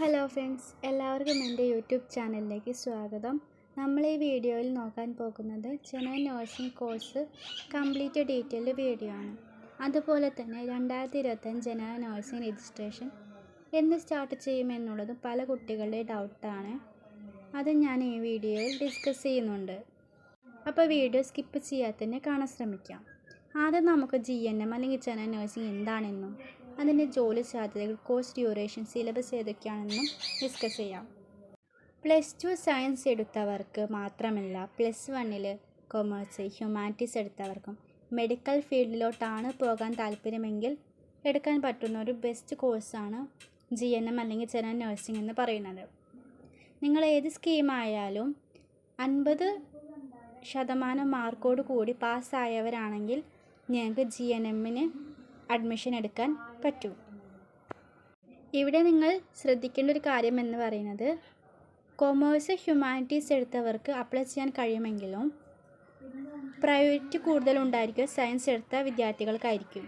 Hello friends, എല്ലാവർക്കും എൻ്റെ YouTube ചാനലിലേക്ക് സ്വാഗതം. നമ്മൾ ഈ വീഡിയോയിൽ നോക്കാൻ പോകുന്നത് general nursing course complete detailed video ആണ്. അതുപോലെ തന്നെ 2025 ജനറൽ നഴ്സിംഗ് രജിസ്ട്രേഷൻ എന്ന് സ്റ്റാർട്ട് ചെയ്യുമെന്നുള്ളത് പല കുട്ടികളുടെ ഡൗട്ടാണ്. അത് ഞാൻ ഈ വീഡിയോയിൽ ഡിസ്കസ് ചെയ്യുന്നുണ്ട്. അപ്പോൾ വീഡിയോ സ്കിപ്പ് ചെയ്യാതെ തന്നെ കാണാൻ ശ്രമിക്കാം. ആദ്യം നമുക്ക് GNM അല്ലെങ്കിൽ ജനറൽ നഴ്സിംഗ് എന്താണെന്നും അതിൻ്റെ ജോലി സാധ്യതകൾ, കോഴ്സ് ഡ്യൂറേഷൻ, സിലബസ് ഏതൊക്കെയാണെന്നും ഡിസ്കസ് ചെയ്യാം. +2 സയൻസ് എടുത്തവർക്ക് മാത്രമല്ല, +1 കൊമേഴ്സ്, ഹ്യൂമാനിറ്റീസ് എടുത്തവർക്കും മെഡിക്കൽ ഫീൽഡിലോട്ടാണ് പോകാൻ താല്പര്യമെങ്കിൽ എടുക്കാൻ പറ്റുന്ന ഒരു ബെസ്റ്റ് കോഴ്സാണ് GNM അല്ലെങ്കിൽ ജനറൽ നഴ്സിംഗ് എന്ന് പറയുന്നത്. നിങ്ങൾ ഏത് സ്കീമായാലും 50% മാർക്കോട് കൂടി പാസ്സായവരാണെങ്കിൽ നിങ്ങൾക്ക് GNMന് അഡ്മിഷൻ എടുക്കാൻ പറ്റും. ഇവിടെ നിങ്ങൾ ശ്രദ്ധിക്കേണ്ട ഒരു കാര്യം എന്ന് പറയുന്നത്, കൊമേഴ്സ്, ഹ്യൂമാനിറ്റീസ് എടുത്തവർക്ക് അപ്ലൈ ചെയ്യാൻ കഴിയുമെങ്കിലും പ്രയോറിറ്റി കൂടുതലുണ്ടായിരിക്കും സയൻസ് എടുത്ത വിദ്യാർത്ഥികൾക്കായിരിക്കും.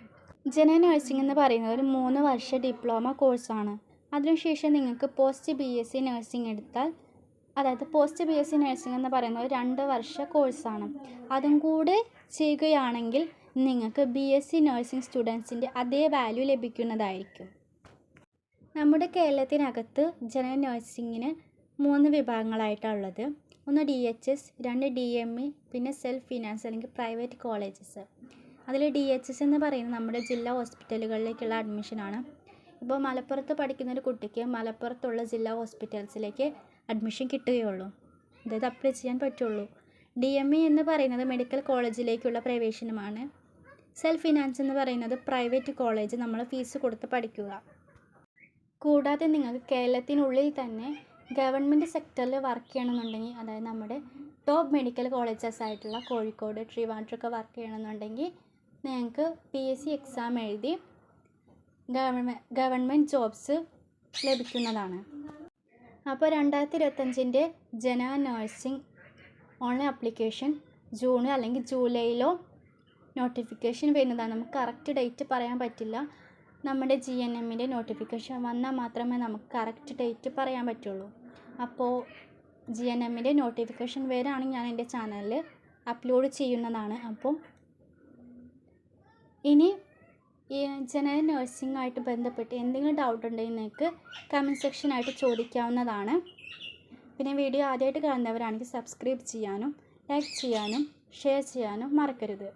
ജനറൽ നഴ്സിംഗ് എന്ന് പറയുന്നത് ഒരു 3 വർഷ ഡിപ്ലോമ കോഴ്സാണ്. അതിനുശേഷം നിങ്ങൾക്ക് പോസ്റ്റ് BSc നഴ്സിംഗ് എടുത്താൽ, അതായത് പോസ്റ്റ് BSc നഴ്സിംഗ് എന്ന് പറയുന്നത് 2 വർഷ കോഴ്സാണ്. അതും കൂടെ ചെയ്യുകയാണെങ്കിൽ നിങ്ങൾക്ക് BSc നഴ്സിംഗ് സ്റ്റുഡൻസിൻ്റെ അതേ വാല്യൂ ലഭിക്കുന്നതായിരിക്കും. നമ്മുടെ കേരളത്തിനകത്ത് ജനറൽ നഴ്സിംഗിന് 3 വിഭാഗങ്ങളായിട്ടാണ് ഉള്ളത്. ഒന്ന് DHS, 2 DME, പിന്നെ സെൽഫ് ഫിനാൻസ് അല്ലെങ്കിൽ പ്രൈവറ്റ് കോളേജസ്. അതിൽ DHS എന്ന് പറയുന്നത് നമ്മുടെ ജില്ലാ ഹോസ്പിറ്റലുകളിലേക്കുള്ള അഡ്മിഷനാണ്. ഇപ്പോൾ മലപ്പുറത്ത് പഠിക്കുന്ന ഒരു കുട്ടിക്ക് മലപ്പുറത്തുള്ള ജില്ലാ ഹോസ്പിറ്റൽസിലേക്ക് അഡ്മിഷൻ കിട്ടുകയുള്ളൂ, അതായത് അപ്ലൈ ചെയ്യാൻ പറ്റുള്ളൂ. DME എന്ന് പറയുന്നത് മെഡിക്കൽ കോളേജിലേക്കുള്ള പ്രവേശനമാണ്. സെൽഫ് ഫിനാൻസ് എന്ന് പറയുന്നത് പ്രൈവറ്റ് കോളേജ് നമ്മൾ ഫീസ് കൊടുത്ത് പഠിക്കുക. കൂടാതെ നിങ്ങൾക്ക് കേരളത്തിനുള്ളിൽ തന്നെ ഗവൺമെൻറ് സെക്ടറിൽ വർക്ക് ചെയ്യണമെന്നുണ്ടെങ്കിൽ, അതായത് നമ്മുടെ ടോപ്പ് മെഡിക്കൽ കോളേജസ് ആയിട്ടുള്ള കോഴിക്കോട്, ട്രിവാൻഡ്രമൊക്കെ വർക്ക് ചെയ്യണമെന്നുണ്ടെങ്കിൽ നിങ്ങൾക്ക് PSC എക്സാം എഴുതി ഗവൺമെൻറ് ജോബ്സ് ലഭിക്കുന്നതാണ്. അപ്പോൾ 2025 general nursing online application June അല്ലെങ്കിൽ ജൂലൈയിലോ നോട്ടിഫിക്കേഷൻ വരുന്നതാണ്. നമുക്ക് കറക്റ്റ് ഡേറ്റ് പറയാൻ പറ്റില്ല. നമ്മുടെ GNMൻ്റെ നോട്ടിഫിക്കേഷൻ വന്നാൽ മാത്രമേ നമുക്ക് കറക്റ്റ് ഡേറ്റ് പറയാൻ പറ്റുള്ളൂ. അപ്പോൾ GNMൻ്റെ നോട്ടിഫിക്കേഷൻ വരാണെങ്കിൽ ഞാൻ എൻ്റെ ചാനലിൽ അപ്ലോഡ് ചെയ്യുന്നതാണ്. അപ്പോൾ ഇനി ഈ ജനറൽ നഴ്സിംഗുമായിട്ട് ബന്ധപ്പെട്ട് എന്തെങ്കിലും ഡൗട്ട് ഉണ്ടെങ്കിൽ നിങ്ങൾക്ക് കമൻറ്റ് സെക്ഷനായിട്ട് ചോദിക്കാവുന്നതാണ്. പിന്നെ വീഡിയോ ആദ്യമായിട്ട് കാണുന്നവരാണെങ്കിൽ സബ്സ്ക്രൈബ് ചെയ്യാനും ലൈക്ക് ചെയ്യാനും ഷെയർ ചെയ്യാനും മറക്കരുത്.